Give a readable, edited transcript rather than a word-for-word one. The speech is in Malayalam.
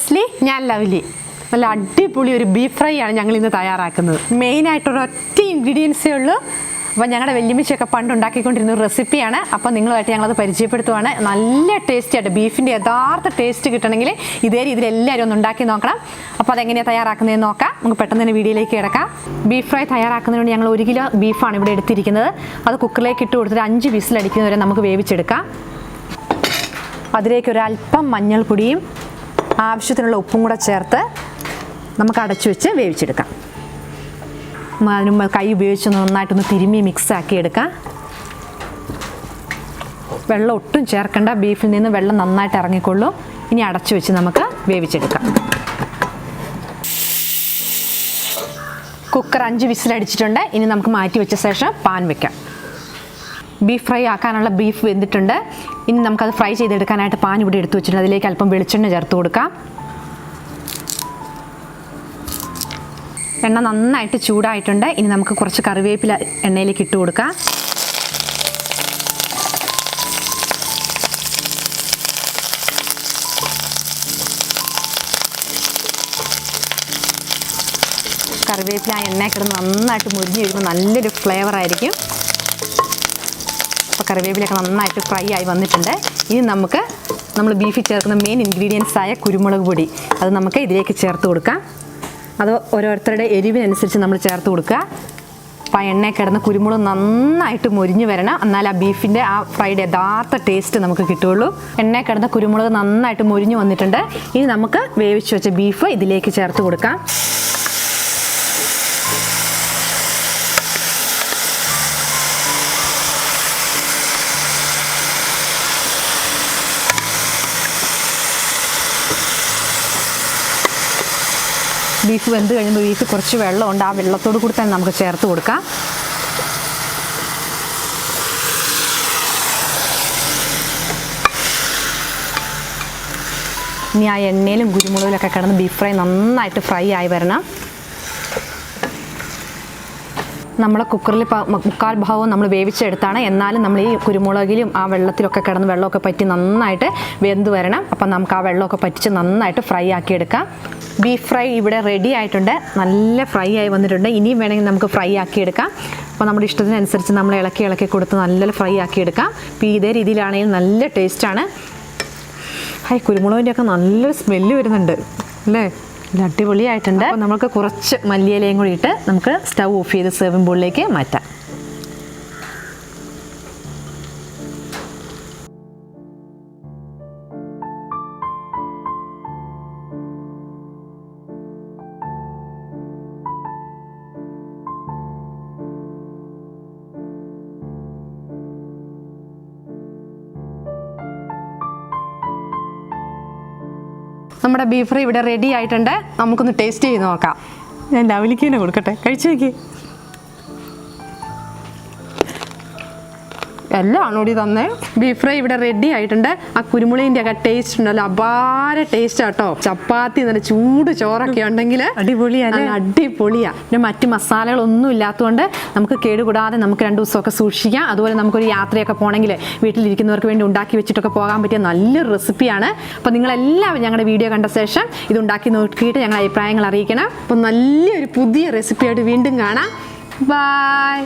ലെസ്ലി, ഞാൻ ലവ്ലി. നല്ല അടിപൊളി ഒരു ബീഫ് ഫ്രൈ ആണ് ഞങ്ങൾ ഇന്ന് തയ്യാറാക്കുന്നത്. മെയിനായിട്ടൊരൊറ്റ ഇൻഗ്രീഡിയൻസേ ഉള്ളൂ. അപ്പോൾ ഞങ്ങളുടെ വല്യമ്മച്ചിയൊക്കെ പണ്ട് ഉണ്ടാക്കിക്കൊണ്ടിരുന്ന ഒരു റെസിപ്പിയാണ്. അപ്പോൾ നിങ്ങളുമായിട്ട് ഞങ്ങളത് പരിചയപ്പെടുത്തുവാണ്. നല്ല ടേസ്റ്റി ആയിട്ട് ബീഫിൻ്റെ യഥാർത്ഥ ടേസ്റ്റ് കിട്ടണമെങ്കിൽ ഇതേ രീതിയിൽ എല്ലാവരും ഒന്ന് ഉണ്ടാക്കി നോക്കണം. അപ്പോൾ അതെങ്ങനെയാണ് തയ്യാറാക്കുന്നതെന്ന് നോക്കാം. നമുക്ക് പെട്ടെന്ന് തന്നെ വീഡിയോയിലേക്ക് കിടക്കാം. ബീഫ് ഫ്രൈ തയ്യാറാക്കുന്നതിന് ഞങ്ങൾ 1 കിലോ ബീഫാണ് ഇവിടെ എടുത്തിരിക്കുന്നത്. അത് കുക്കറിലേക്ക് ഇട്ട് കൊടുത്തിട്ട് 5 വിസിലടിക്കുന്നവരെ നമുക്ക് വേവിച്ചെടുക്കാം. അതിലേക്ക് ഒരല്പം മഞ്ഞൾപ്പൊടിയും ആവശ്യത്തിനുള്ള ഉപ്പും കൂടെ ചേർത്ത് നമുക്ക് അടച്ചു വെച്ച് വേവിച്ചെടുക്കാം. അതിന് കൈ ഉപയോഗിച്ച് നന്നായിട്ടൊന്ന് തിരുമ്മി മിക്സാക്കി എടുക്കാം. വെള്ളം ഒട്ടും ചേർക്കേണ്ട, ബീഫിൽ നിന്ന് വെള്ളം നന്നായിട്ട് ഇറങ്ങിക്കൊള്ളൂ. ഇനി അടച്ചു വെച്ച് നമുക്ക് വേവിച്ചെടുക്കാം. കുക്കർ 5 വിസിലടിച്ചിട്ടുണ്ട്. ഇനി നമുക്ക് മാറ്റി വെച്ച ശേഷം പാൻ വെക്കാം. ബീഫ് ഫ്രൈ ആക്കാനുള്ള ബീഫ് വെന്തിട്ടുണ്ട്. ഇനി നമുക്കത് ഫ്രൈ ചെയ്തെടുക്കാനായിട്ട് പാൻ ഇവിടെ എടുത്തു വെച്ചിട്ടുണ്ട്. അതിലേക്ക് അല്പം വെളിച്ചെണ്ണ ചേർത്ത് കൊടുക്കാം. എണ്ണ നന്നായിട്ട് ചൂടായിട്ടുണ്ട്. ഇനി നമുക്ക് കുറച്ച് കറിവേപ്പില എണ്ണയിലേക്ക് ഇട്ട് കൊടുക്കാം. കറിവേപ്പില എണ്ണ കിടന്ന് നന്നായിട്ട് മുരിഞ്ഞ് വരുമ്പോൾ നല്ലൊരു ഫ്ലേവർ ആയിരിക്കും. അപ്പോൾ കറിവേപ്പിലൊക്കെ നന്നായിട്ട് ഫ്രൈ ആയി വന്നിട്ടുണ്ട്. ഇനി നമ്മൾ ബീഫിൽ ചേർക്കുന്ന മെയിൻ ഇൻഗ്രീഡിയൻസ് ആയ കുരുമുളക് പൊടി അത് നമുക്ക് ഇതിലേക്ക് ചേർത്ത് കൊടുക്കാം. അത് ഓരോരുത്തരുടെ എരിവിനനുസരിച്ച് നമ്മൾ ചേർത്ത് കൊടുക്കുക. അപ്പോൾ ആ എണ്ണയിൽ കിടന്ന് കുരുമുളക് നന്നായിട്ട് മൊരിഞ്ഞ് വരണം. എന്നാൽ ആ ബീഫിൻ്റെ ആ ഫ്രൈഡ് യഥാർത്ഥ ടേസ്റ്റ് നമുക്ക് കിട്ടുകയുള്ളൂ. എണ്ണയിൽ കിടന്ന കുരുമുളക് നന്നായിട്ട് മൊരിഞ്ഞ് വന്നിട്ടുണ്ട്. ഇനി നമുക്ക് വേവിച്ച് വെച്ച ബീഫ് ഇതിലേക്ക് ചേർത്ത് കൊടുക്കാം. ബീഫ് വെന്ത് കഴിയുമ്പോൾ ബീഫ് കുറച്ച് വെള്ളമുണ്ട്. ആ വെള്ളത്തോട് കൂടി തന്നെ നമുക്ക് ചേർത്ത് കൊടുക്കാം. ഇനി ആ എണ്ണയിലും കുരുമുളകിലൊക്കെ കിടന്ന് ബീഫ് ഫ്രൈ നന്നായിട്ട് ഫ്രൈ ആയി വരണം. നമ്മൾ കുക്കറിൽ 3/4 ഭാഗവും നമ്മൾ വേവിച്ചെടുത്താണ്. എന്നാലും നമ്മൾ ഈ കുരുമുളകിലും ആ വെള്ളത്തിലൊക്കെ കിടന്ന് വെള്ളമൊക്കെ പറ്റി നന്നായിട്ട് വെന്ത് വരണം. അപ്പം നമുക്ക് ആ വെള്ളമൊക്കെ പറ്റിച്ച് നന്നായിട്ട് ഫ്രൈ ആക്കിയെടുക്കാം. ബീഫ് ഫ്രൈ ഇവിടെ റെഡി ആയിട്ടുണ്ട്. നല്ല ഫ്രൈ ആയി വന്നിട്ടുണ്ട്. ഇനിയും വേണമെങ്കിൽ നമുക്ക് ഫ്രൈ ആക്കിയെടുക്കാം. അപ്പോൾ നമ്മുടെ ഇഷ്ടത്തിനനുസരിച്ച് നമ്മൾ ഇളക്കി കൊടുത്ത് നല്ല ഫ്രൈ ആക്കിയെടുക്കാം. അപ്പോൾ ഇതേ രീതിയിലാണെങ്കിൽ നല്ല ടേസ്റ്റാണ്. കുരുമുളകിൻ്റെയൊക്കെ നല്ലൊരു സ്മെല്ല് വരുന്നുണ്ട് അല്ലേ? അടിപൊളിയായിട്ടുണ്ട്. അപ്പോൾ നമുക്ക് കുറച്ച് മല്ലിയിലയും കൂടി ഇട്ട് നമുക്ക് സ്റ്റൗ ഓഫ് ചെയ്ത് സെർവിംഗ് ബോളിലേക്ക് മാറ്റാം. നമ്മുടെ ബീഫ് ഫ്രൈ ഇവിടെ റെഡി ആയിട്ടുണ്ട്. നമുക്കൊന്ന് ടേസ്റ്റ് ചെയ്ത് നോക്കാം. ഞാൻ ലവ്ലിക്ക് തന്നെ കൊടുക്കട്ടെ, കഴിച്ചു നോക്കി. എല്ലാം ആണോടി തന്നെ. ബീഫ് ഫ്രൈ ഇവിടെ റെഡി ആയിട്ടുണ്ട്. ആ കുരുമുളകിൻ്റെ ഒക്കെ ടേസ്റ്റ് ഉണ്ടല്ലോ, അപാര ടേസ്റ്റ് ആട്ടോ. ചപ്പാത്തി നല്ല ചൂട് ചോറൊക്കെ ഉണ്ടെങ്കിൽ അടിപൊളിയാണ്. പിന്നെ മറ്റ് മസാലകളൊന്നും ഇല്ലാത്തതുകൊണ്ട് നമുക്ക് കേടുകൂടാതെ നമുക്ക് 2 ദിവസമൊക്കെ സൂക്ഷിക്കാം. അതുപോലെ നമുക്കൊരു യാത്രയൊക്കെ പോകണമെങ്കിൽ വീട്ടിലിരിക്കുന്നവർക്ക് വേണ്ടി ഉണ്ടാക്കി വെച്ചിട്ടൊക്കെ പോകാൻ പറ്റിയ നല്ലൊരു റെസിപ്പിയാണ്. അപ്പോൾ നിങ്ങളെല്ലാവരും ഞങ്ങളുടെ വീഡിയോ കണ്ട ശേഷം ഇത് ഉണ്ടാക്കി നോക്കിയിട്ട് ഞങ്ങളുടെ അഭിപ്രായങ്ങൾ അറിയിക്കണം. അപ്പോൾ നല്ലൊരു പുതിയ റെസിപ്പിയായിട്ട് വീണ്ടും കാണാം. Bye.